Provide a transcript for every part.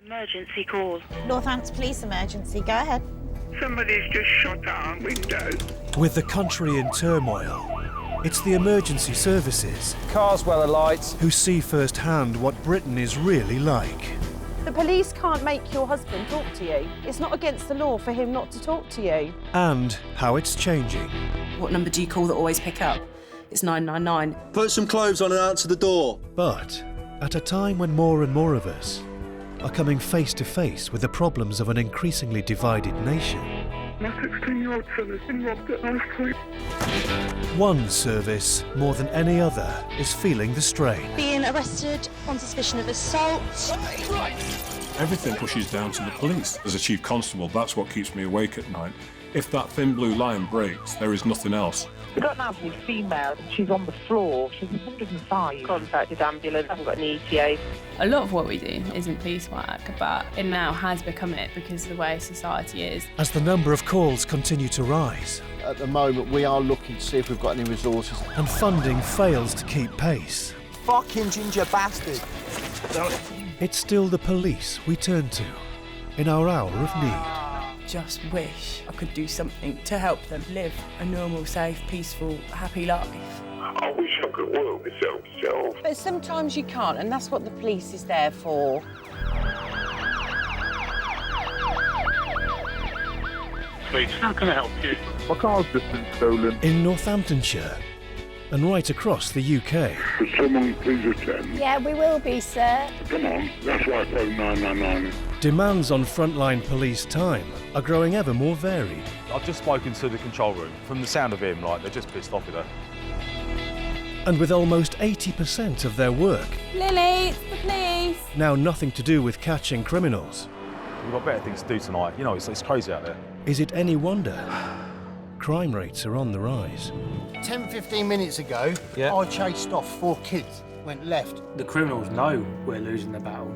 Emergency call. Northampton Police emergency, go ahead. Somebody's just shot our window. With the country in turmoil, it's the emergency services Carswell lights who see firsthand what Britain is really like. The police can't make your husband talk to you. It's not against the law for him not to talk to you. And how it's changing. What number do you call that always pick up? It's 999. Put some clothes on and answer the door. But at a time when more and more of us are coming face to face with the problems of an increasingly divided nation, My 16-year-old son has been robbed at knife point. one service, more than any other, is feeling the strain. Being arrested on suspicion of assault. Everything pushes down to the police. As a chief constable, that's what keeps me awake at night. If that thin blue line breaks, there is nothing else. We've got an elderly female, she's on the floor, she's 105. Contacted ambulance, haven't got an ETA. A lot of what we do isn't police work, but it now has become it because of the way society is. As the number of calls continue to rise At the moment, we are looking to see if we've got any resources. and funding fails to keep pace, Fucking ginger bastard! it's still the police we turn to in our hour of need. Just wish I could do something to help them live a normal, safe, peaceful, happy life. I wish I could work myself. But sometimes you can't, and that's what the police is there for. Please, how can I help you? My car's just been stolen. In Northamptonshire and right across the UK. Could someone please attend? Yeah, we will be, sir. Come on, that's why I phoned 999. Demands on frontline police time are growing ever more varied. I've just spoken to the control room. From the sound of him, they're just pissed off with her. And with almost 80% of their work Lily, it's the police. now nothing to do with catching criminals, We've got better things to do tonight. You know, it's crazy out there. is it any wonder crime rates are on the rise? 10-15 minutes ago, I chased off 4 kids, went left. The criminals know we're losing the battle.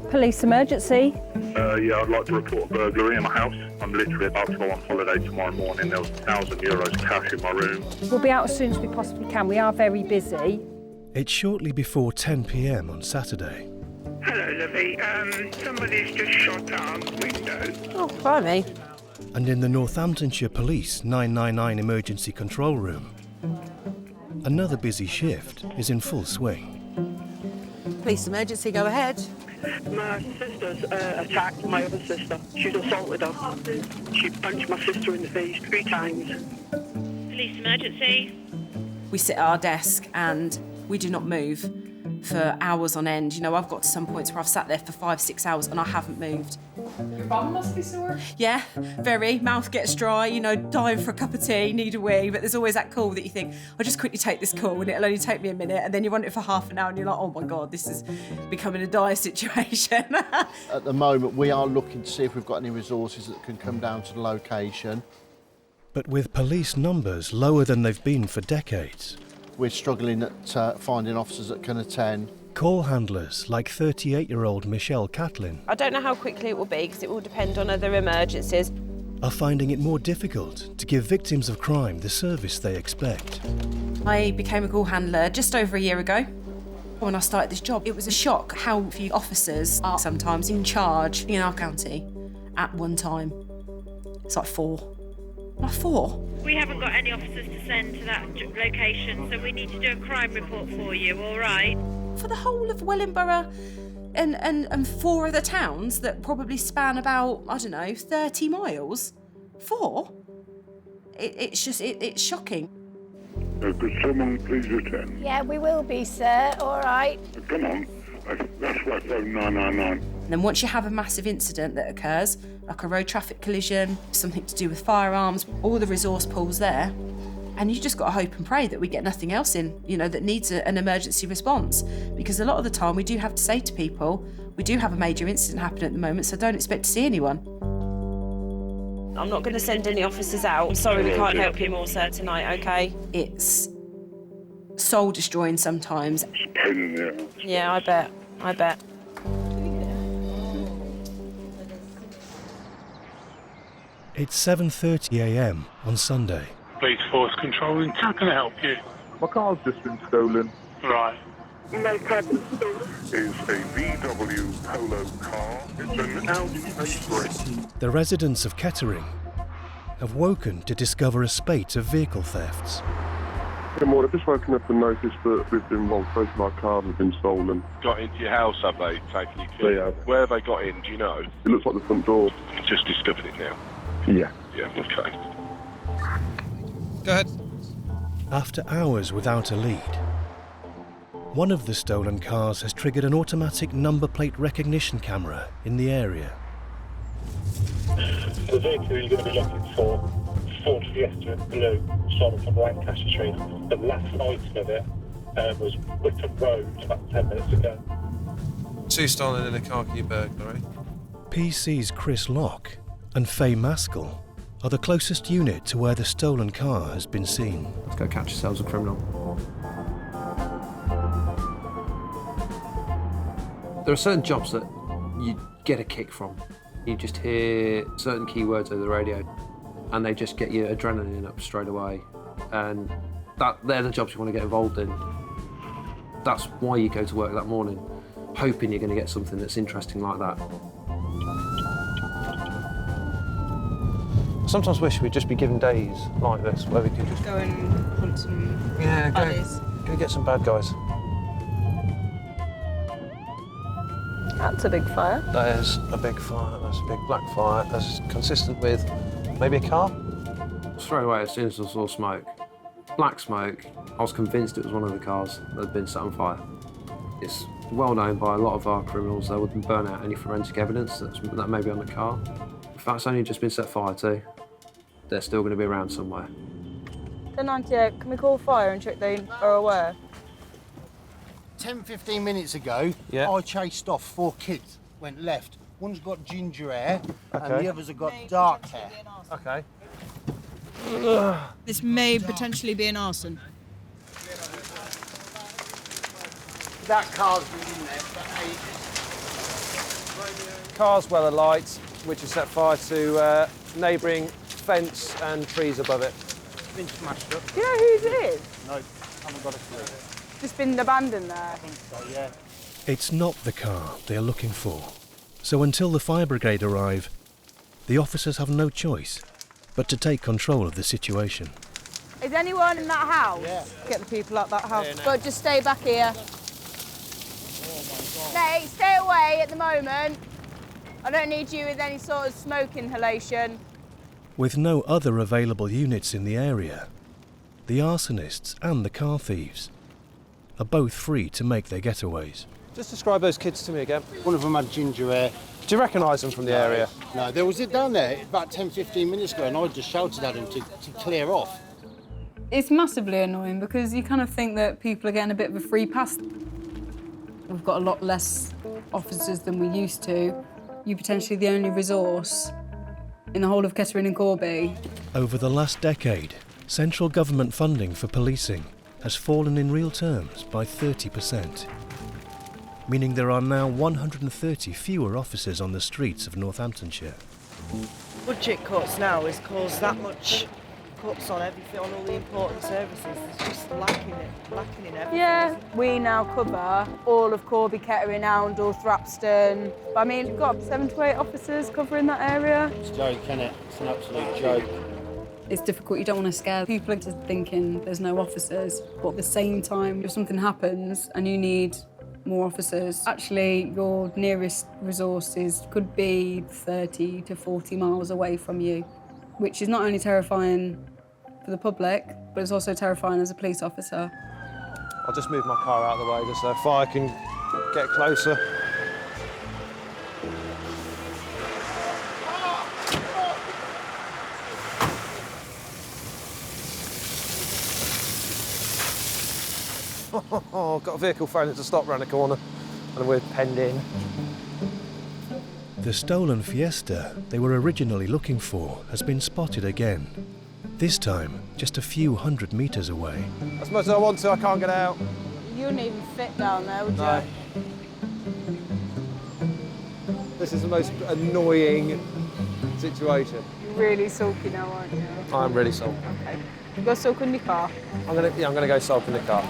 Police emergency. Yeah, I'd like to report a burglary in my house. I'm literally about to go on holiday tomorrow morning. There was €1,000 cash in my room. We'll be out as soon as we possibly can. We are very busy. It's shortly before 10 p.m. on Saturday. Hello, Lovey. Somebody's just shot our window. Oh, blimey. And in the Northamptonshire Police 999 emergency control room, another busy shift is in full swing. Police emergency, go ahead. My sister's attacked my other sister. She's assaulted her. She punched my sister in the face 3 times. Police emergency. We sit at our desk and we do not move for hours on end. You know, I've got to some points where I've sat there for 5-6 hours and I haven't moved. Your bum must be sore. Yeah, very. Mouth gets dry, you know, dying for a cup of tea, need a wee, but there's always that call that you think, I'll just quickly take this call and it'll only take me a minute, and then you want it for half an hour and you're like, oh my God, this is becoming a dire situation. At the moment, we are looking to see if we've got any resources that can come down to the location. But with police numbers lower than they've been for decades, We're struggling at finding officers that can attend. call handlers like 38-year-old Michelle Catlin I don't know how quickly it will be because it will depend on other emergencies. are finding it more difficult to give victims of crime the service they expect. I became a call handler just over a year ago. When I started this job, it was a shock how few officers are sometimes in charge in our county at one time. It's like 4. Like 4? We haven't got any officers to send to that location, so we need to do a crime report for you, all right? For the whole of Wellingborough and 4 other towns that probably span about, I don't know, 30 miles? 4? It's shocking. Could someone please attend? Yeah, we will be, sir. All right. Come on, that's why I phoned 999. And then once you have a massive incident that occurs, like a road traffic collision, something to do with firearms, all the resource pools there, and you just got to hope and pray that we get nothing else in, you know, that needs an emergency response. Because a lot of the time we do have to say to people, we do have a major incident happening at the moment, so don't expect to see anyone. I'm not going to send any officers out. I'm sorry we can't help you more, sir, tonight, OK? It's soul destroying sometimes. Yeah, I bet. It's 7:30 a.m. on Sunday. Police force controlling. How can I help you? My car's just been stolen. Right. No problem. Is a VW Polo car. It's an Audi A3. The residents of Kettering have woken to discover a spate of vehicle thefts. Good morning. I've just woken up and noticed that we've been robbed. Both of our cars have been stolen. Got into your house, have they? Taking your key? They have. Where have they got in? Do you know? It looks like the front door. You just discovered it now. Yeah. Yeah. Okay. Go ahead. After hours without a lead, one of the stolen cars has triggered an automatic number plate recognition camera in the area. The vehicle you're going to be looking for, Ford Fiesta Blue, stolen from Lancaster Street. The last item of it was Wickham Road about 10 minutes ago. 2 stolen in a car key burglary. PC's Chris Locke and Faye Maskell are the closest unit to where the stolen car has been seen. Let's go catch yourselves a criminal. There are certain jobs that you get a kick from. You just hear certain keywords over the radio and they just get your adrenaline up straight away. And they're the jobs you want to get involved in. That's why you go to work that morning, hoping you're going to get something that's interesting like that. I sometimes wish we'd just be given days like this where we could just go and hunt some baddies. Go get some bad guys. That's a big fire. That is a big fire. That's a big black fire. That's consistent with maybe a car. Straight away, as soon as I saw smoke, black smoke, I was convinced it was one of the cars that had been set on fire. It's well known by a lot of our criminals they wouldn't burn out any forensic evidence that may be on the car. If that's only just been set fire to, they're still going to be around somewhere. 1098, can we call fire and check they are aware? 10-15 minutes ago, I chased off 4 kids, went left. One's got ginger hair, and the others have got dark hair. Okay. This may potentially be an arson. That car's been in there for ages. Car's well alight, which has set fire to neighbouring fence and trees above it. It's been smashed up. Do you know whose it is? No, haven't got a clue. Just been abandoned there? I think so, yeah. It's not the car they are looking for. So until the fire brigade arrive, the officers have no choice but to take control of the situation. Is anyone in that house? Yeah. Get the people out that house. Yeah, no. But just stay back here. Nate, stay away at the moment. I don't need you with any sort of smoke inhalation. With no other available units in the area, the arsonists and the car thieves are both free to make their getaways. Just describe those kids to me again. One of them had ginger hair. Do you recognise them from the area? No, there was it down there about 10-15 minutes ago, and I just shouted at him to clear off. It's massively annoying because you kind of think that people are getting a bit of a free pass. We've got a lot less officers than we used to. You're potentially the only resource in the whole of Kettering and Corby. Over the last decade, central government funding for policing has fallen in real terms by 30%, meaning there are now 130 fewer officers on the streets of Northamptonshire. Budget cuts now has caused that much cuts on everything, on all the important services. It's just lacking in everything. Yeah, we now cover all of Corby, Kettering, Oundle, Thrapston. I mean, we've got 7 to 8 officers covering that area. It's a joke, isn't it? It's an absolute joke. It's difficult, you don't want to scare people into thinking there's no officers, but at the same time, if something happens and you need more officers, actually your nearest resources could be 30 to 40 miles away from you, which is not only terrifying for the public, but it's also terrifying as a police officer. I'll just move my car out of the way just so fire can get closer. Got a vehicle failing to stop round the corner and we're penned in. The stolen Fiesta they were originally looking for has been spotted again, this time just a few hundred metres away. As much as I want to, I can't get out. You wouldn't even fit down there, would No. you? This is the most annoying situation. You're really sulky now, aren't you? I'm really sulky. Okay. You go sulk in your car? I'm gonna go sulk in the car.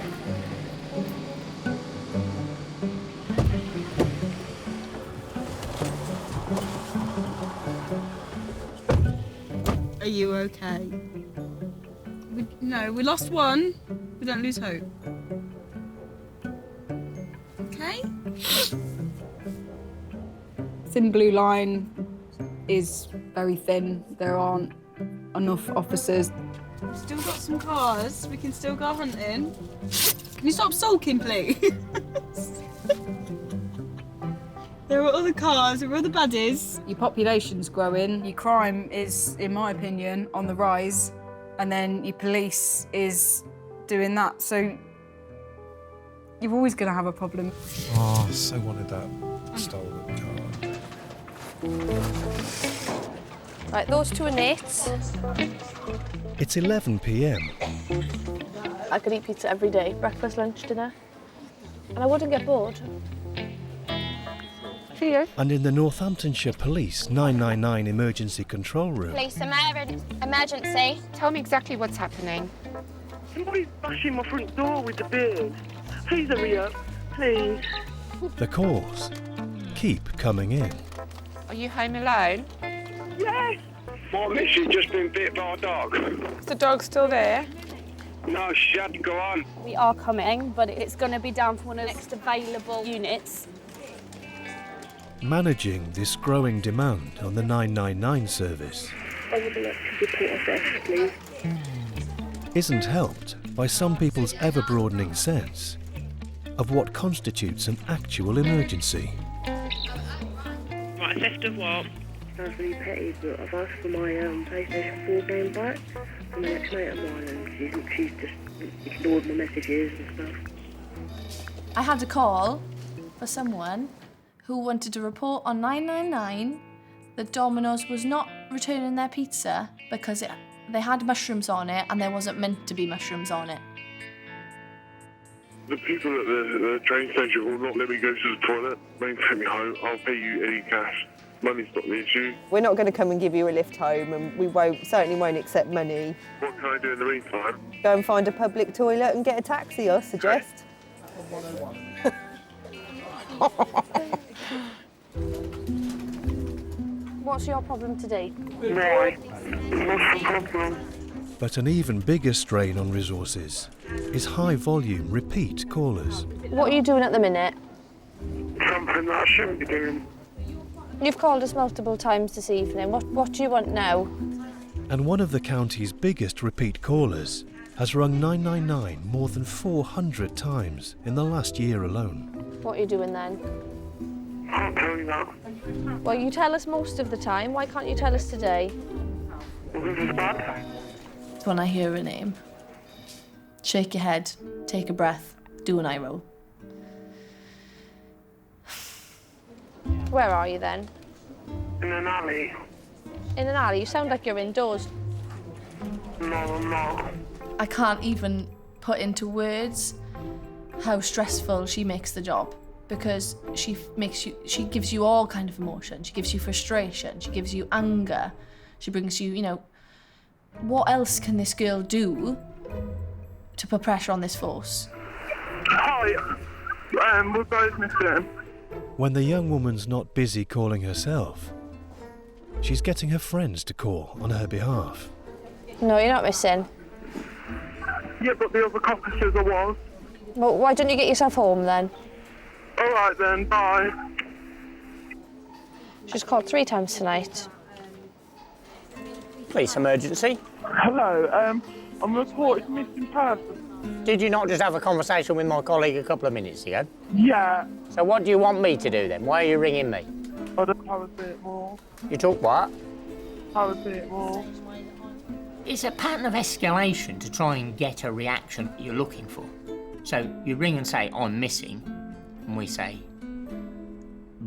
you okay? No, we lost one. We don't lose hope. Okay? Thin blue line is very thin. There aren't enough officers. We've still got some cars. We can still go hunting. Can you stop sulking, please? There are other cars, there are other baddies. Your population's growing. Your crime is, in my opinion, on the rise. And then your police is doing that. So you're always going to have a problem. Oh, I so wanted that stolen car. Right, those two are Nate's. It's 11 p.m. I could eat pizza every day, breakfast, lunch, dinner. And I wouldn't get bored. Cheers. And in the Northamptonshire Police 999 emergency control room, Police emergency. Tell me exactly what's happening. Somebody's bashing my front door with the beard. Please hurry up, please. the calls keep coming in. Are you home alone? Yes. What, miss, you've just been bit by a dog? Is the dog still there? No, she had to go on. We are coming, but it's going to be down for one of the next available units. Managing this growing demand on the 999 service I would like to report a theft, please. isn't helped by some people's ever-broadening sense of what constitutes an actual emergency. Right, a theft of what? Sounds really petty, but I've asked for my PlayStation 4 game back from an ex-mate of mine, and she's just ignored my messages and stuff. I had a call for someone who wanted to report on 999 that Domino's was not returning their pizza because they had mushrooms on it and there wasn't meant to be mushrooms on it. The people at the train station will not let me go to the toilet. They take me home. I'll pay you any cash. Money's not the issue. We're not going to come and give you a lift home, and we certainly won't accept money. What can I do in the meantime? Go and find a public toilet and get a taxi, I suggest. What's your problem today? Right. What's the problem? But an even bigger strain on resources is high-volume repeat callers. What are you doing at the minute? Something that I shouldn't be doing. You've called us multiple times this evening. What do you want now? And one of the county's biggest repeat callers has rung 999 more than 400 times in the last year alone. What are you doing then? Can't tell you that. Well, you tell us most of the time. Why can't you tell us today? It's when I hear a name. Shake your head, take a breath, do an eye roll. Where are you then? In an alley. In an alley? You sound like you're indoors. No, I'm not. I can't even put into words how stressful she makes the job, because she gives you all kind of emotion. She gives you frustration, she gives you anger, she brings you, what else can this girl do to put pressure on this force? Hi, we're both missing. When the young woman's not busy calling herself, she's getting her friends to call on her behalf. No, you're not missing. Yeah, but the other copper says I was. Well, why don't you get yourself home then? All right then, bye. She's called 3 times tonight. Police emergency. Hello, I'm reporting missing person. Did you not just have a conversation with my colleague a couple of minutes ago? Yeah. So what do you want me to do then? Why are you ringing me? I don't have a bit more. You talk what? Have a bit more. It's a pattern of escalation to try and get a reaction that you're looking for. So you ring and say, I'm missing, and we say,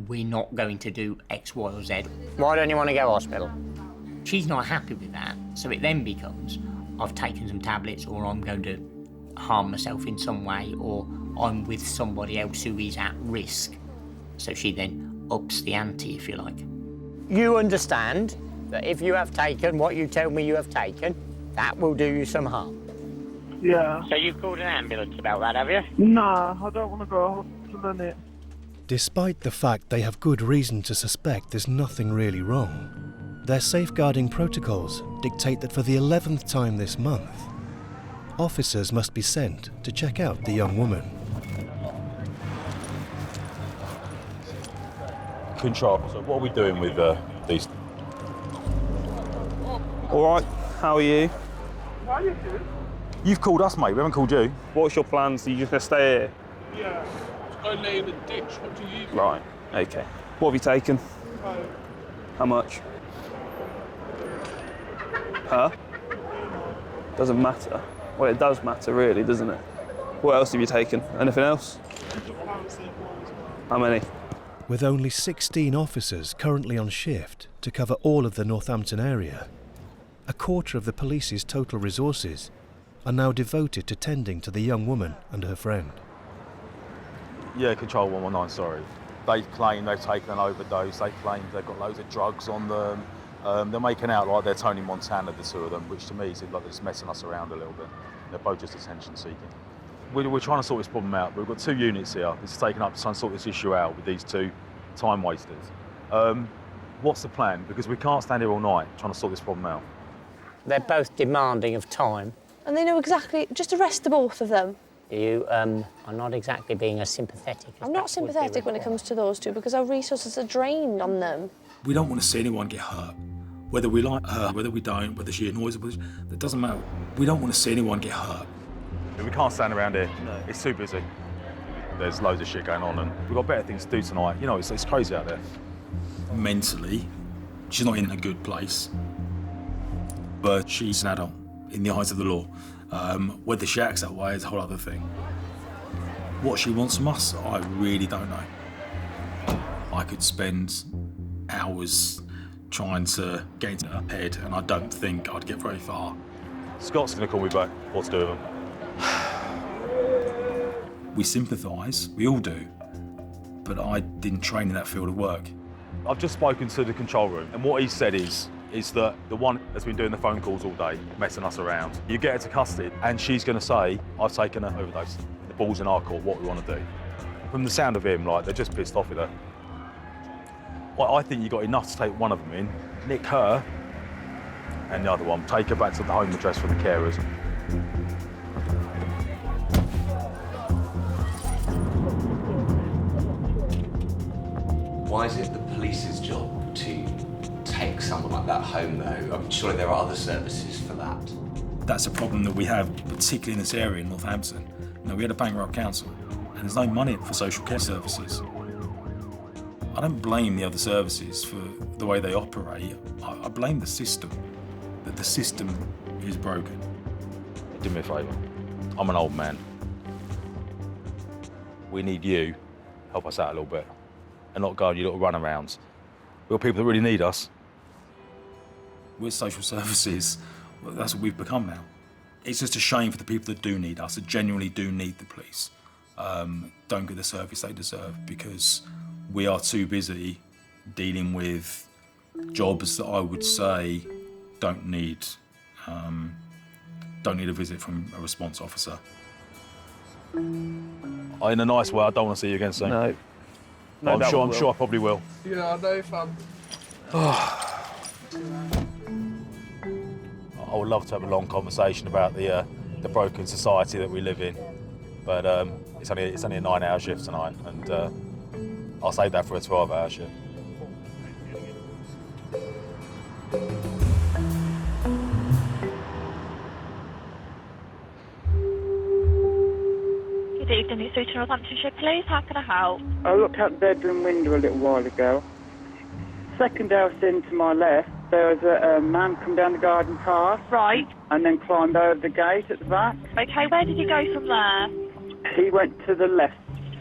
we're not going to do X, Y, or Z. Why don't you want to go to hospital? She's not happy with that, so it then becomes, I've taken some tablets, or I'm going to harm myself in some way, or I'm with somebody else who is at risk. So she then ups the ante, if you like. You understand that if you have taken what you tell me you have taken, that will do you some harm. Yeah. So you've called an ambulance about that, have you? Nah, I don't want to go to hospital, innit? Despite the fact they have good reason to suspect there's nothing really wrong, Their safeguarding protocols dictate that for the 11th time this month, officers must be sent to check out the young woman. Control officer, what are we doing with these? All right, how are you? You've called us, mate. We haven't called you. What's your plans? Are you just going to stay here? Yeah, I lay in the ditch. What do you do? Right, okay. What have you taken? How much? Huh? Doesn't matter. Well, it does matter, really, doesn't it? What else have you taken? Anything else? How many? With only 16 officers currently on shift to cover all of the Northampton area, a quarter of the police's total resources are now devoted to tending to the young woman and her friend. Yeah, Control 119, sorry. They claim they've taken an overdose. They claim they've got loads of drugs on them. They're making out like they're Tony Montana, the two of them, which to me seems like they're just messing us around a little bit. They're both just attention seeking. We're trying to sort this problem out. We've got 2 units here. It's taken up to try and sort this issue out with these 2 time wasters. What's the plan? Because we can't stand here all night trying to sort this problem out. They're both demanding of time. And they know exactly, just arrest the both of them. You are not exactly being as sympathetic as I'm not sympathetic when it comes to those 2 because our resources are drained on them. We don't want to see anyone get hurt. Whether we like her, whether we don't, whether she annoys us, that doesn't matter. We don't want to see anyone get hurt. We can't stand around here. No. It's too busy. There's loads of shit going on and we've got better things to do tonight. You know, it's crazy out there. Mentally, she's not in a good place. But she's an adult in the eyes of the law. Whether she acts that way is a whole other thing. What she wants from us, I really don't know. I could spend hours trying to get into her head and I don't think I'd get very far. Scott's going to call me back. What to do with him? We sympathise, we all do, but I didn't train in that field of work. I've just spoken to the control room and what he said is that the one that's been doing the phone calls all day, messing us around, you get her to custody and she's going to say, I've taken an overdose. The ball's in our court, what we want to do. From the sound of him, like, they're just pissed off with her. Well, I think you got enough to take one of them in, nick her, and the other one, take her back to the home address for the carers. Why is it the police's job to take someone like that home, though? I'm sure there are other services for that. That's a problem that we have, particularly in this area in Northampton. You know, we had a bankrupt council, and there's no money for social care services. I don't blame the other services for the way they operate. I blame the system, that the system is broken. Do me a favour. I'm an old man. We need you to help us out a little bit and not go on your little runarounds. We're people that really need us. We're social services. Well, that's what we've become now. It's just a shame for the people that do need us, that genuinely do need the police, don't get the service they deserve because we are too busy dealing with jobs that I would say don't need a visit from a response officer. In a nice way, I don't want to see you again soon. No. I'm sure I probably will. Yeah, I know, fam. I would love to have a long conversation about the broken society that we live in, but it's only a 9-hour shift tonight, and I'll save that for a 12-hour shift. Good evening, it's through to Northamptonshire Police. How can I help? I looked out the bedroom window a little while ago. Second house in to my left, there was a man come down the garden path. Right. And then climbed over the gate at the back. Okay, where did you go from there? He went to the left.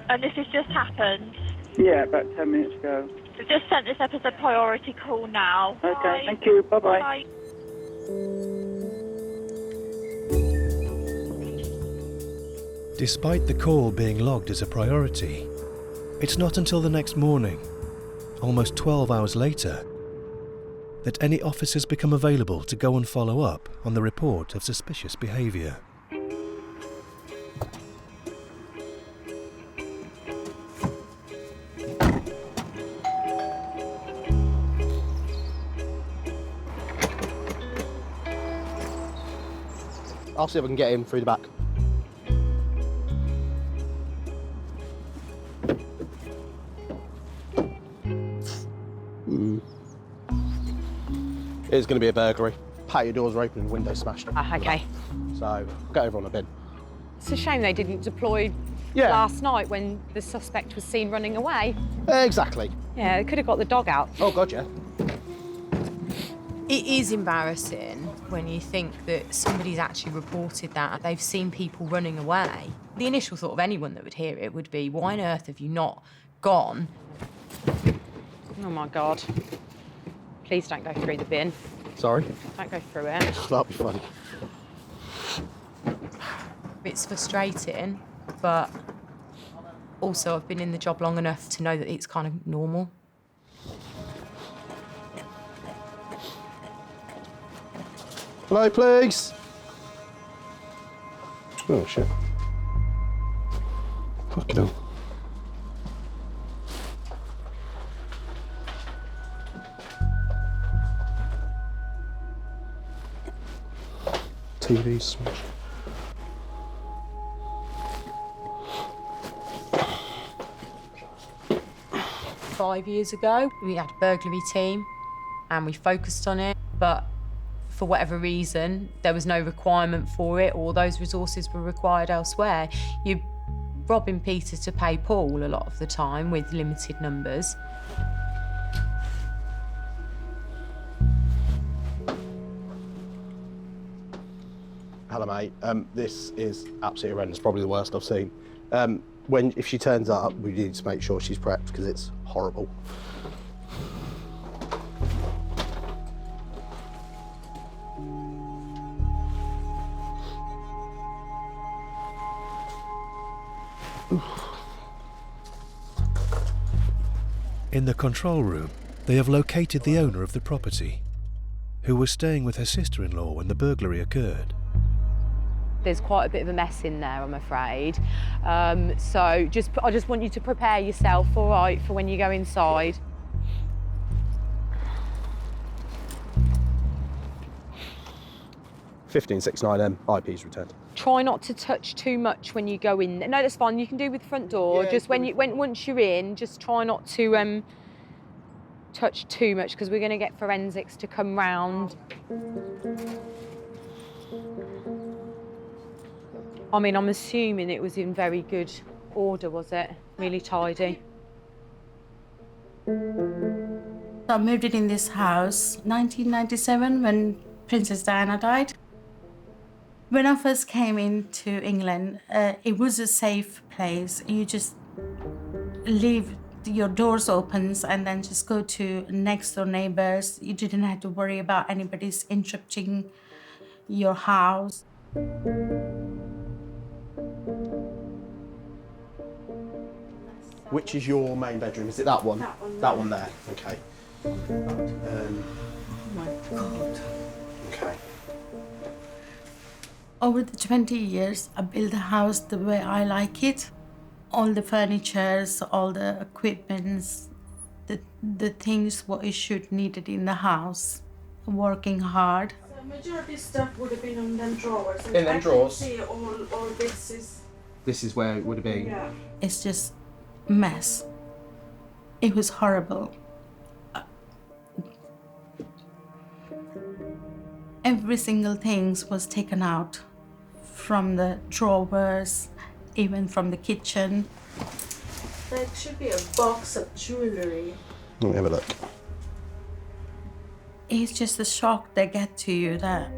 And this has just happened? Yeah, about 10 minutes ago. We've just sent this up as a priority call now. Okay, Bye. thank you. Bye-bye. Bye. Despite the call being logged as a priority, it's not until the next morning, almost 12 hours later, that any officers become available to go and follow up on the report of suspicious behaviour. I'll see if I can get in through the back. It's going to be a burglary. Patio doors are open and windows smashed. Okay. So, get over on a bin. It's a shame they didn't deploy last night when the suspect was seen running away. Exactly. Yeah, they could have got the dog out. Oh, God, yeah. It is embarrassing when you think that somebody's actually reported that they've seen people running away. The initial thought of anyone that would hear it would be, why on earth have you not gone? Oh, my God. Please don't go through the bin. Sorry? Don't go through it. That'll be funny. It's frustrating, but also I've been in the job long enough to know that it's kind of normal. Hello, please. Oh, shit. Fucking hell. TV's smashed. Five years ago, we had a burglary team and we focused on it, but for whatever reason, there was no requirement for it, or those resources were required elsewhere. You're robbing Peter to pay Paul a lot of the time with limited numbers. Hello, mate. This is absolutely horrendous. Probably the worst I've seen. If she turns up, we need to make sure she's prepped because it's horrible. In the control room, they have located the owner of the property, who was staying with her sister-in-law when the burglary occurred. There's quite a bit of a mess in there, I'm afraid. So I just want you to prepare yourself, all right, for when you go inside. M IP's returned. Try not to touch too much when you go in there. No, that's fine. You can do with the front door. Yeah, just once you're in, just try not to touch too much because we're going to get forensics to come round. I mean, I'm assuming it was in very good order, was it? Really tidy. I moved in this house 1997 when Princess Diana died. When I first came into England, it was a safe place. You just leave your doors open and then just go to next door neighbors. You didn't have to worry about anybody's interrupting your house. Which is your main bedroom? Is it that one? That one there. Okay. Oh my God. Okay. Over the 20 years, I built the house the way I like it. All the furnitures, all the equipments, the things what you should needed in the house. Working hard. The majority stuff would have been on them drawers. In them drawers? I can see all this is. This is where it would have been. Yeah. It's just a mess. It was horrible. Every single thing was taken out from the drawers, even from the kitchen. There should be a box of jewelry. Let me have a look. It's just a shock that get to you that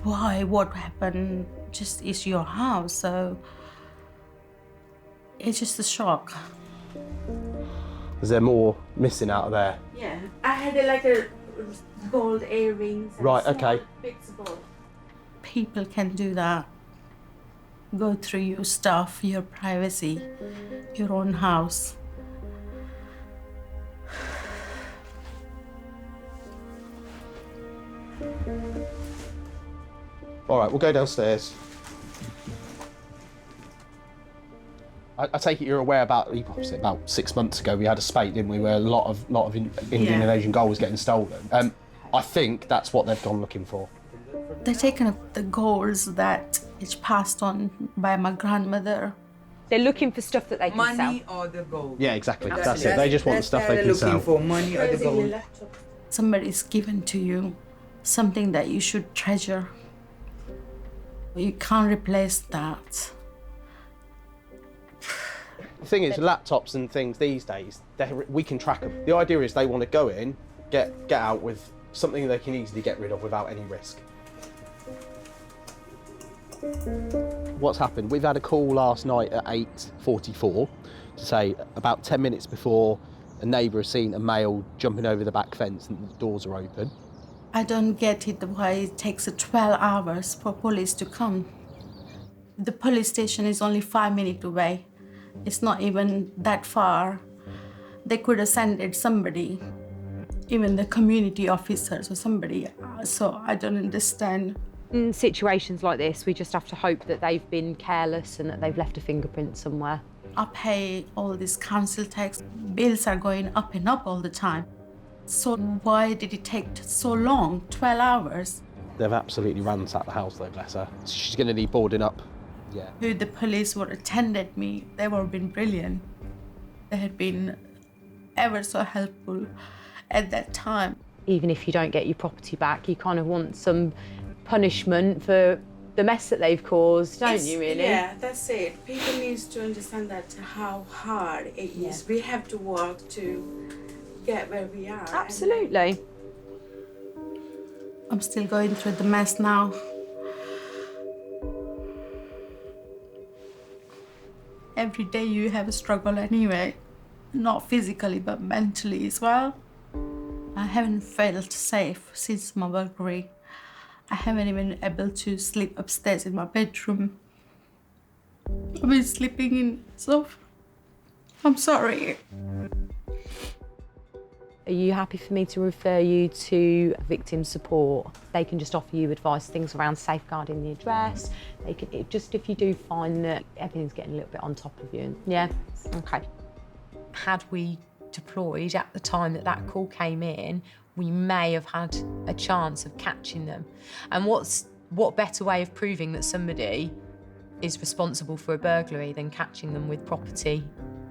why, what happened, just is your house. So it's just a shock. Is there more missing out of there? Yeah, I had like a gold earrings. Right, okay. Bits of gold. People can do that. Go through your stuff, your privacy, your own house. All right, we'll go downstairs. I take it you're aware about 6 months ago we had a spate, didn't we, where a lot of Indian and Asian gold was getting stolen. I think that's what they've gone looking for. They've taken up the goals that is passed on by my grandmother. They're looking for stuff that they can sell. Money or the gold. Yeah, exactly. That's it. They just want the stuff they can sell. Looking for money or the gold. Somebody's given to you something that you should treasure. You can't replace that. The thing is, laptops and things these days, we can track them. The idea is they want to go in, get out with something they can easily get rid of without any risk. What's happened? We've had a call last night at 8:44 to say about 10 minutes before a neighbour has seen a male jumping over the back fence and the doors are open. I don't get it why it takes 12 hours for police to come. The police station is only 5 minutes away. It's not even that far. They could have sent somebody, even the community officers or somebody. So I don't understand. In situations like this, we just have to hope that they've been careless and that they've left a fingerprint somewhere. I pay all this council tax. Bills are going up and up all the time. So why did it take so long, 12 hours? They've absolutely ransacked the house though, bless her. She's going to need boarding up. Yeah. Who the police were attended me, they were been brilliant. They had been ever so helpful at that time. Even if you don't get your property back, you kind of want some punishment for the mess that they've caused, don't you, really? Yeah, that's it. People need to understand that how hard it is. Yeah. We have to work to get where we are. Absolutely. I'm still going through the mess now. Every day you have a struggle anyway. Not physically, but mentally as well. I haven't felt safe since my burglary. I haven't even been able to sleep upstairs in my bedroom. I've been sleeping in sofa. I'm sorry. Are you happy for me to refer you to victim support? They can just offer you advice, things around safeguarding the address. They can, if you do find that everything's getting a little bit on top of you. Yeah, okay. Had we deployed at the time that call came in, we may have had a chance of catching them. And what better way of proving that somebody is responsible for a burglary than catching them with property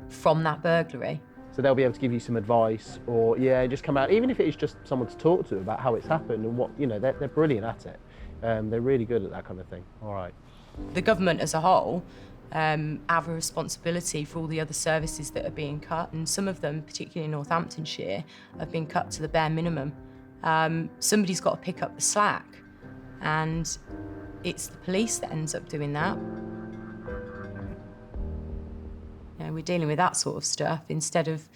from that burglary? So they'll be able to give you some advice or, just come out, even if it is just someone to talk to about how it's happened and what, they're brilliant at it. They're really good at that kind of thing. All right. The government as a whole have a responsibility for all the other services that are being cut, and some of them, particularly in Northamptonshire, have been cut to the bare minimum. Somebody's got to pick up the slack, and it's the police that ends up doing that. We're dealing with that sort of stuff instead of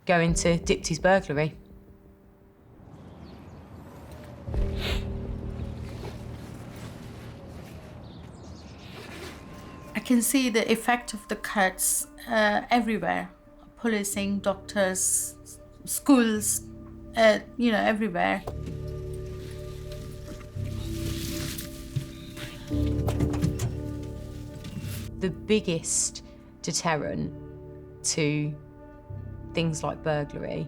going to Dipti's burglary. I can see the effect of the cuts everywhere. Policing, doctors, schools, everywhere. The biggest deterrent to things like burglary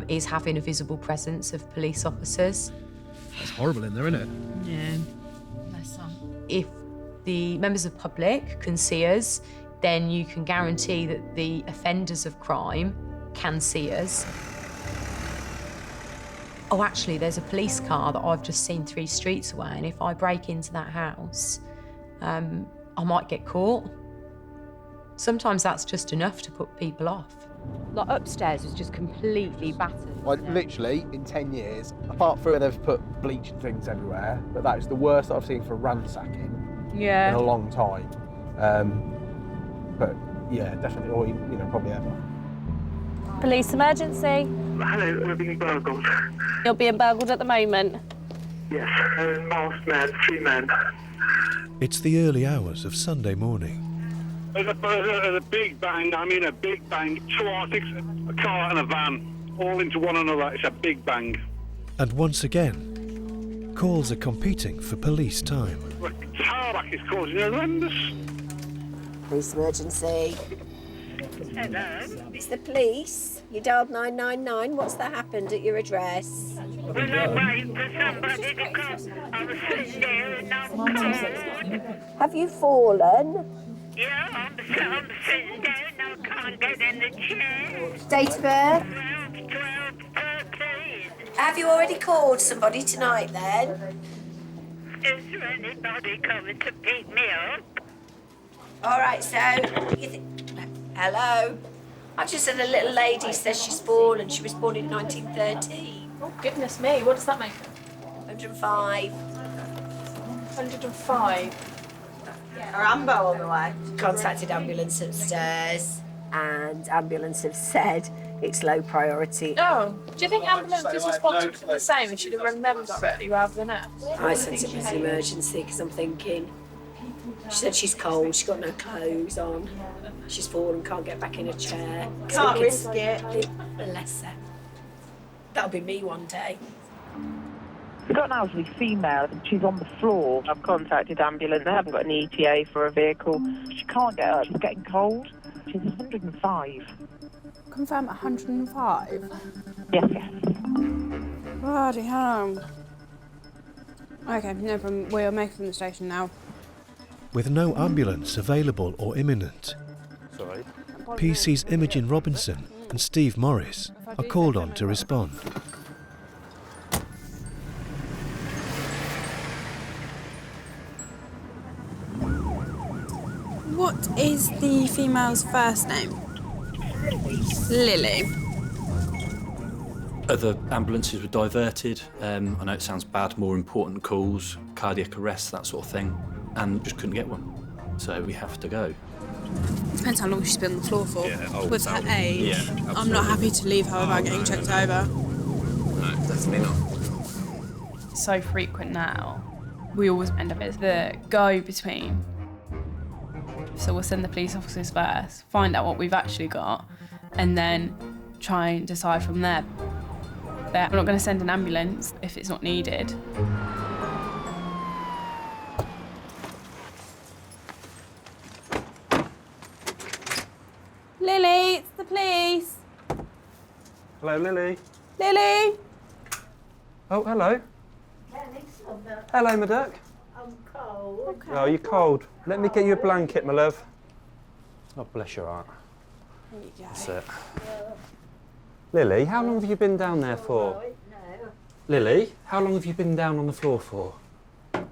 is having a visible presence of police officers. That's horrible in there, isn't it? Yeah. If the members of the public can see us, then you can guarantee that the offenders of crime can see us. Oh, actually, there's a police car that I've just seen 3 streets away, and if I break into that house, I might get caught. Sometimes that's just enough to put people off. Like upstairs is just completely battered. Literally, in 10 years, apart from where they've put bleach and things everywhere, but that is the worst that I've seen for ransacking in a long time. But yeah, definitely, or probably ever. Police emergency. Hello, we're being burgled. You're being burgled at the moment. Yes, masked man, 3 men. It's the early hours of Sunday morning. There's a big bang, a big bang. 2 Arctics, a car and a van, all into one another. It's a big bang. And once again, calls are competing for police time. The tarmac is causing horrendous. Police emergency. Hello? It's the police. You dialed 999. What's that happened at your address? Well, I wait for somebody to come. I was sitting there and no one called. Have you fallen? Yeah, I'm sitting there and I can't get in the chair. Date of birth? 13. Have you already called somebody tonight then? Is there anybody coming to pick me up? All right, so hello. I just had a little lady says she's fallen. She was born in 1913. Oh, goodness me. What does that make her? 105. 105. Are Amber on the way? Contacted ambulance upstairs, and ambulance have said it's low priority. Oh, do you think ambulance's response would be the same if she'd have rung them directly rather than us? I sense it was an emergency because I'm thinking. She said she's cold, she's got no clothes on, she's fallen, can't get back in a chair. Can't risk it. Bless her. That'll be me one day. We've got an elderly female, she's on the floor. I've contacted ambulance, they haven't got an ETA for a vehicle. She can't get up, she's getting cold. She's 105. Confirm 105? Yes, yes. Bloody hell. Okay, no problem. We'll make it from the station now. With no ambulance available or imminent, Sorry. PC's Imogen Robinson and Steve Morris are called on to respond. What is the female's first name? Lily. Other ambulances were diverted. I know it sounds bad, more important calls, cardiac arrest, that sort of thing, and just couldn't get one. So we have to go. Depends how long she's been on the floor for. Yeah, With her age, yeah, I'm not absolutely. happy to leave her without getting checked over. No, definitely not. So frequent now, we always end up as the go-between. So we'll send the police officers first, find out what we've actually got, and then try and decide from there. We're not going to send an ambulance if it's not needed. Lily, it's the police. Hello, Lily. Lily. Oh, hello. Hello, my duck. I'm cold. Oh, you're cold. Let me get you a blanket, my love. Oh, bless your heart. There you go. That's it. Lily, how long have you been down there for? Lily, how long have you been down on the floor for?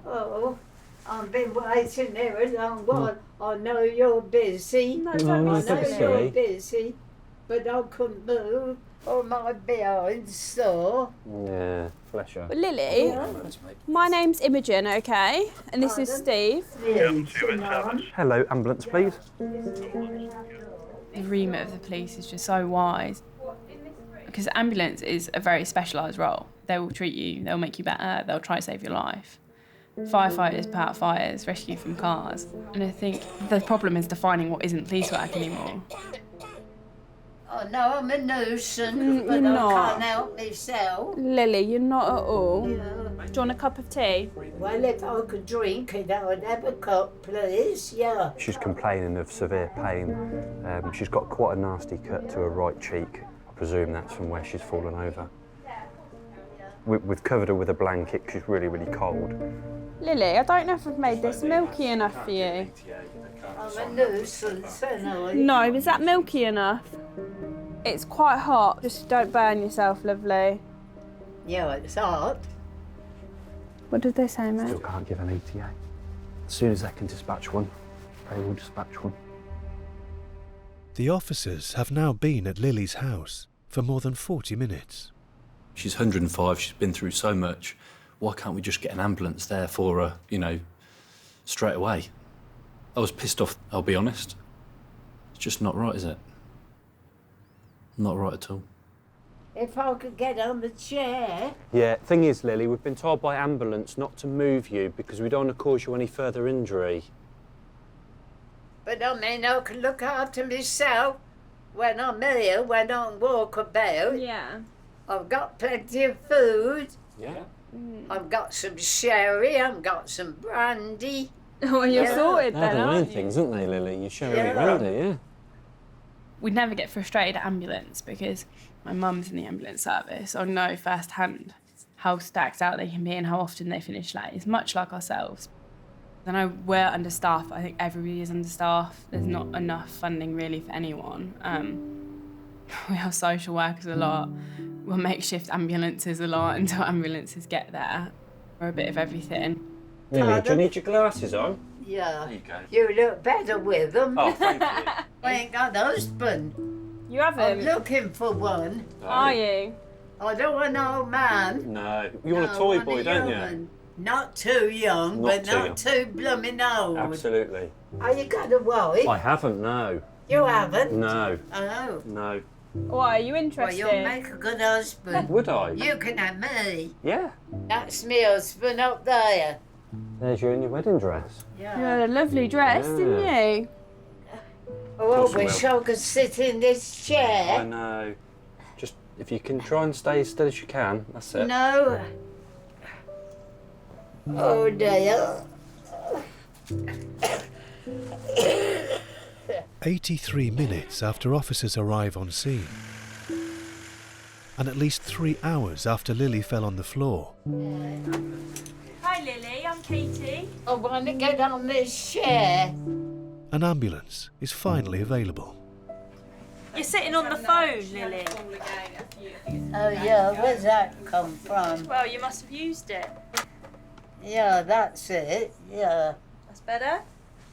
Oh, I've been waiting here a long while. I know you're busy. No, don't be I know silly. you're busy, but I couldn't move or my behind's sore. Yeah, bless you. Well, Lily, my name's Imogen, okay? And this is Steve. Hello, ambulance, please. The remit of the police is just so wide. Because ambulance is a very specialised role. They will treat you, they'll make you better, they'll try to save your life. Firefighters put out fires, rescue from cars. And I think the problem is defining what isn't police work anymore. I know I'm a nuisance, but you're I not. can't help myself. Lily, you're not at all. Do you want a cup of tea? Well, if I could drink it, I would have a cup, please. Yeah. She's complaining of severe pain. She's got quite a nasty cut to her right cheek. I presume that's from where she's fallen over. We've covered her with a blanket because she's really, really cold. Lily, I don't know if I've made this milky enough for you. I'm a nuisance, and I... No, is that milky enough? It's quite hot. Just don't burn yourself, lovely. Yeah, it's hot. What did they say, mate? Still can't give an ETA. As soon as they can dispatch one, they will dispatch one. The officers have now been at Lily's house for more than 40 minutes. She's 105, she's been through so much. Why can't we just get an ambulance there for her, straight away? I was pissed off, I'll be honest. It's just not right, is it? Not right at all. If I could get on the chair. Yeah, thing is, Lily, we've been told by ambulance not to move you because we don't want to cause you any further injury. But I mean, I can look after myself when I'm here, when I walk about. Yeah. I've got plenty of food. Yeah. I've got some sherry, I've got some brandy. Oh, you're sorted They're then, the main aren't you? things, aren't they, Lily? You're showing Yeah. it brandy, yeah. We'd never get frustrated at ambulance because my mum's in the ambulance service. I know firsthand how stacked out they can be and how often they finish late. It's much like ourselves. I know we're understaffed, but I think everybody is understaffed. There's not enough funding really for anyone. We have social workers a lot. We'll makeshift ambulances a lot until ambulances get there. We're a bit of everything. Lily, do you need your glasses on? Yeah. There you go. You look better with them. Oh, thank you. I ain't got a husband. You haven't? I'm looking for one. Are you? I don't want an old man. No. You want a toy boy, don't you? Not too young, but not too blooming old. Absolutely. Have you got a wife? I haven't, no. You haven't? No. Oh. No. Why, are you interested? Well, you'll make a good husband. Would I? You can have me. Yeah. That's me husband up there. There's you in your wedding dress. Yeah. You had a lovely dress, didn't you? Oh, I wish I could sit in this chair. I know. Just, if you can try and stay as still as you can, that's it. No. Oh, dear. 83 minutes after officers arrive on scene, and at least 3 hours after Lily fell on the floor. Hi Lily, I'm Katie. I want to get on this chair. An ambulance is finally available. You're sitting on the phone, Lily. Oh, yeah, where's that come from? Well, you must have used it. Yeah, that's it, yeah. That's better.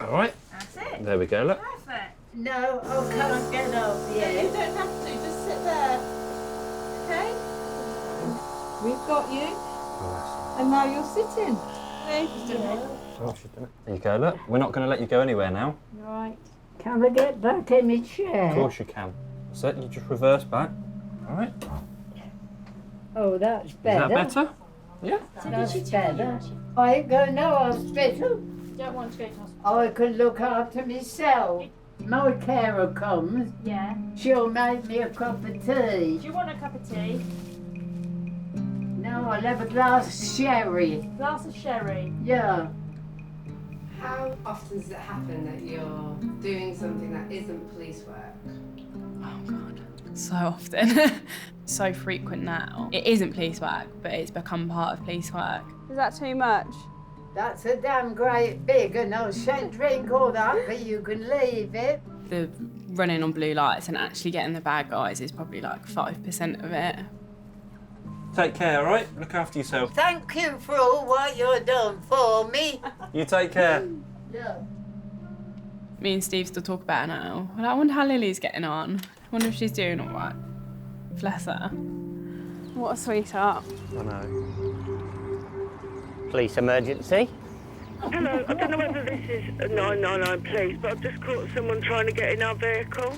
All right. That's it. There we go, look. Perfect. No, I can't get up yet. You don't have to, just sit there. Okay? We've got you. And now you're sitting. Oh, she's done it. There you go, look. We're not going to let you go anywhere now. Right. Can I get back in my chair? Of course you can. So you just reverse back. All right. Oh, that's better. Is that better? Yeah. That's better. I ain't going no hospital. Don't want to go to hospital. I can look after myself. My carer comes. Yeah. She'll make me a cup of tea. Do you want a cup of tea? No, I'll have a glass of sherry. Glass of sherry? Yeah. How often does it happen that you're doing something that isn't police work? Oh God, so often. So frequent now. It isn't police work, but it's become part of police work. Is that too much? That's a damn great big, and I shan't drink all that, but you can leave it. The running on blue lights and actually getting the bad guys is probably like 5% of it. Take care, all right? Look after yourself. Thank you for all what you've done for me. You take care. Yeah. Me and Steve still talk about it now. Well, I wonder how Lily's getting on. I wonder if she's doing all right. Bless her. What a sweetheart. I know. Police emergency. Hello, I don't know whether this is a 999 police, but I've just caught someone trying to get in our vehicle.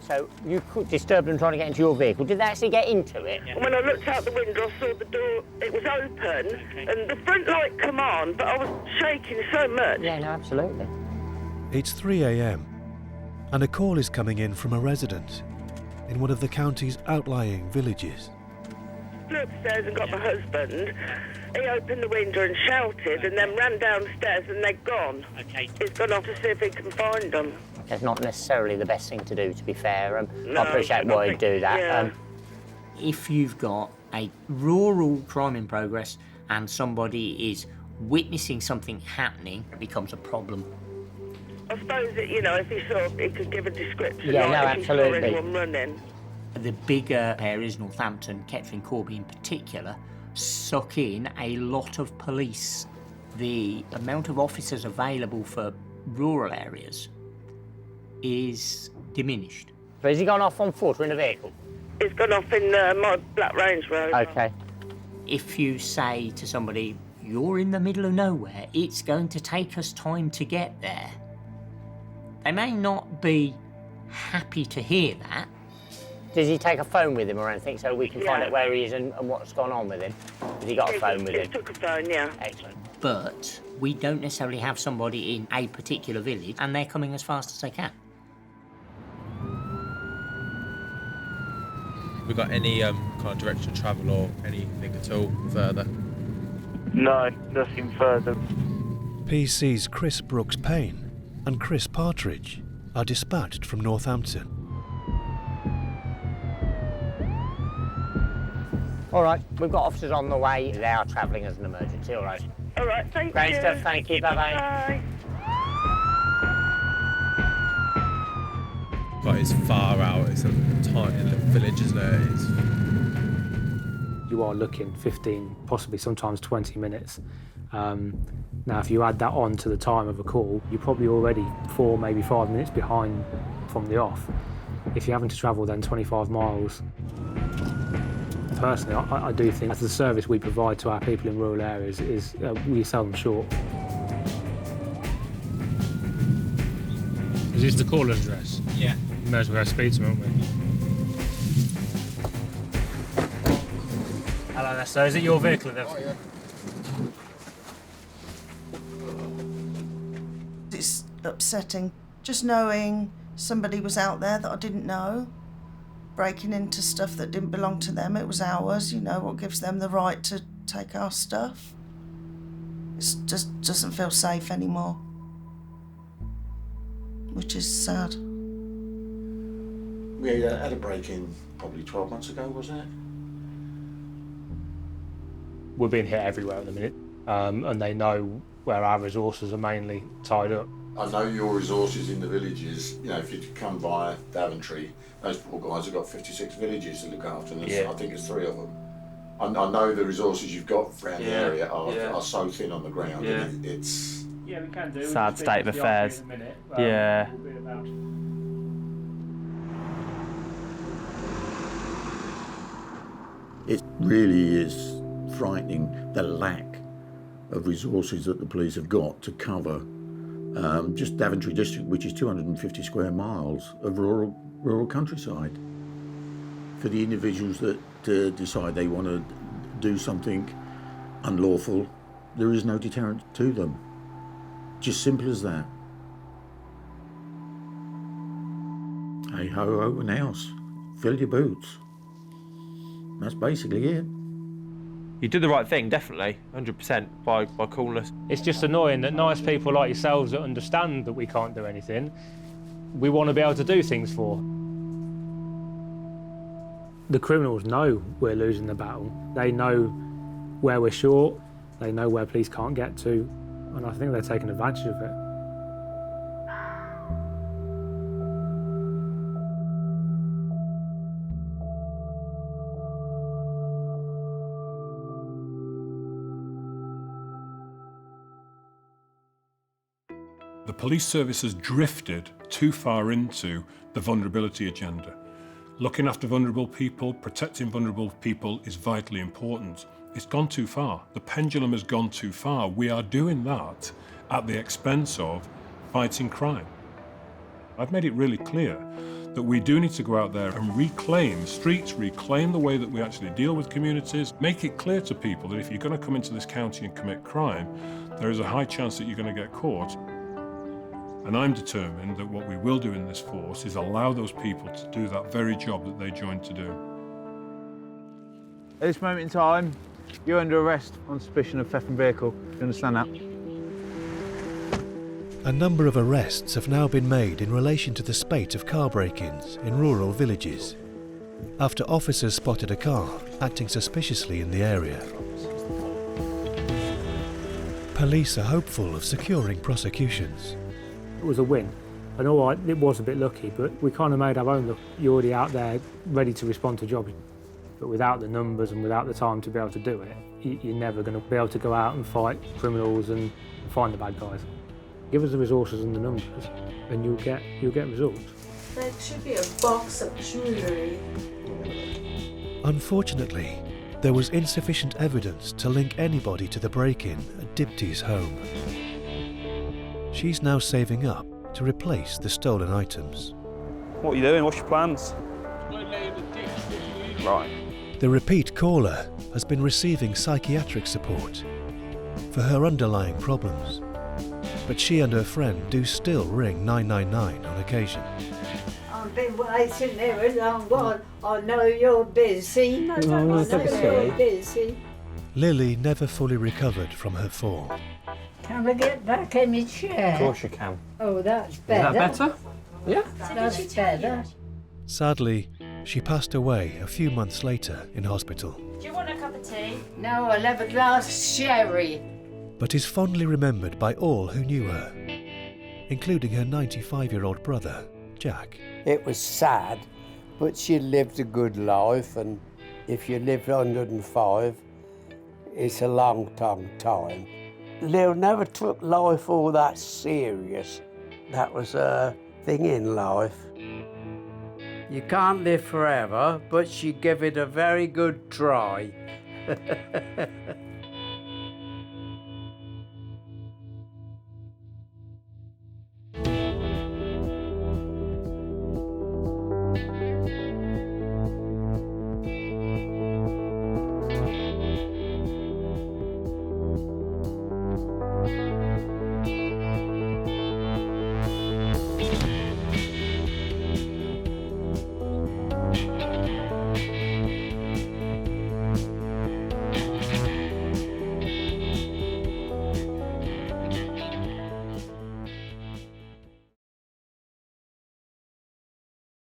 So you disturbed them trying to get into your vehicle. Did they actually get into it? When I looked out the window, I saw the door, it was open, and the front light come on, but I was shaking so much. Yeah, no, absolutely. It's 3 a.m. and a call is coming in from a resident in one of the county's outlying villages. I flew upstairs and got my husband. He opened the window and shouted, and then ran downstairs, and they're gone. Okay. He's gone off to see if he can find them. That's not necessarily the best thing to do, to be fair. No, I appreciate why you do that. yeah. If you've got a rural crime in progress and somebody is witnessing something happening, it becomes a problem. I suppose that, you know, if he saw, he could give a description. Yeah, like no, if absolutely. He saw anyone running. The bigger areas, Northampton, Kettering, Corby in particular, suck in a lot of police. The amount of officers available for rural areas is diminished. But has he gone off on foot or in a vehicle? He's gone off in my Black Range Rover. Okay. If you say to somebody, you're in the middle of nowhere, it's going to take us time to get there, they may not be happy to hear that. Does he take a phone with him or anything so we can find out where he is and what's gone on with him? Has he got a phone with him? He took a phone, yeah. Excellent. But we don't necessarily have somebody in a particular village and they're coming as fast as they can. We got any kind of direction of travel or anything at all further? No, nothing further. PC's Chris Brooks-Payne and Chris Partridge are dispatched from Northampton. All right, we've got officers on the way. They are travelling as an emergency, all right? All right, thank Great you. stuff, thank you, bye-bye. Bye. But it's far out, it's a tiny little village, isn't it? You are looking 15, possibly sometimes 20 minutes. Now, if you add that on to the time of a call, you're probably already 4, maybe 5 minutes behind from the off. If you're having to travel then 25 miles, personally, I do think as the service we provide to our people in rural areas is we sell them short. Is this the caller's address? Yeah. We may as well go speak to him, won't we? Hello there, sir. Is it your vehicle there? Oh, yeah. It's upsetting just knowing somebody was out there that I didn't know, breaking into stuff that didn't belong to them. It was ours, you know, what gives them the right to take our stuff. It just doesn't feel safe anymore, which is sad. We had a break-in probably 12 months ago, wasn't it? We're being hit everywhere at the minute, and they know where our resources are mainly tied up. I know your resources in the villages, you know, if you come via Daventry, those poor guys have got 56 villages to look after, and I think it's 3 of them. I know the resources you've got around the area are so thin on the ground, and it's... Yeah, we can do. Sad state of affairs. Yeah. It really is frightening, the lack of resources that the police have got to cover just Daventry district, which is 250 square miles of rural countryside. For the individuals that decide they want to do something unlawful, there is no deterrent to them. Just simple as that. Hey ho, open house, fill your boots. That's basically it. You did the right thing, definitely, 100% by calling us. It's just annoying that nice people like yourselves that understand that we can't do anything, we want to be able to do things for. The criminals know we're losing the battle. They know where we're short, they know where police can't get to, and I think they're taking advantage of it. The police service has drifted too far into the vulnerability agenda. Looking after vulnerable people, protecting vulnerable people is vitally important. It's gone too far. The pendulum has gone too far. We are doing that at the expense of fighting crime. I've made it really clear that we do need to go out there and reclaim streets, reclaim the way that we actually deal with communities, make it clear to people that if you're going to come into this county and commit crime, there is a high chance that you're going to get caught. And I'm determined that what we will do in this force is allow those people to do that very job that they joined to do. At this moment in time, you're under arrest on suspicion of theft from vehicle. Do you understand that? A number of arrests have now been made in relation to the spate of car break-ins in rural villages, after officers spotted a car acting suspiciously in the area. Police are hopeful of securing prosecutions. It was a win, and all right, it was a bit lucky, but we kind of made our own look. You're already out there ready to respond to jobs, but without the numbers and without the time to be able to do it, you're never going to be able to go out and fight criminals and find the bad guys. Give us the resources and the numbers, and you'll get results. There should be a box of jewellery. Unfortunately, there was insufficient evidence to link anybody to the break-in at Dipti's home. She's now saving up to replace the stolen items. What are you doing? What's your plans? Right. The repeat caller has been receiving psychiatric support for her underlying problems, but she and her friend do still ring 999 on occasion. I've been waiting here a long while. I know you're busy. I know you're busy. Lily never fully recovered from her fall. Can we get back in my chair? Of course you can. Oh, that's better. Is that better? Yeah. That's better. Sadly, She passed away a few months later in hospital, Do you want a cup of tea? No, I'll have a glass of sherry. but is fondly remembered by all who knew her, including her 95-year-old brother, Jack. It was sad, but she lived a good life, and if you live 105, it's a long time. Lil never took life all that serious. That was her thing in life. You can't live forever, but she gave it a very good try.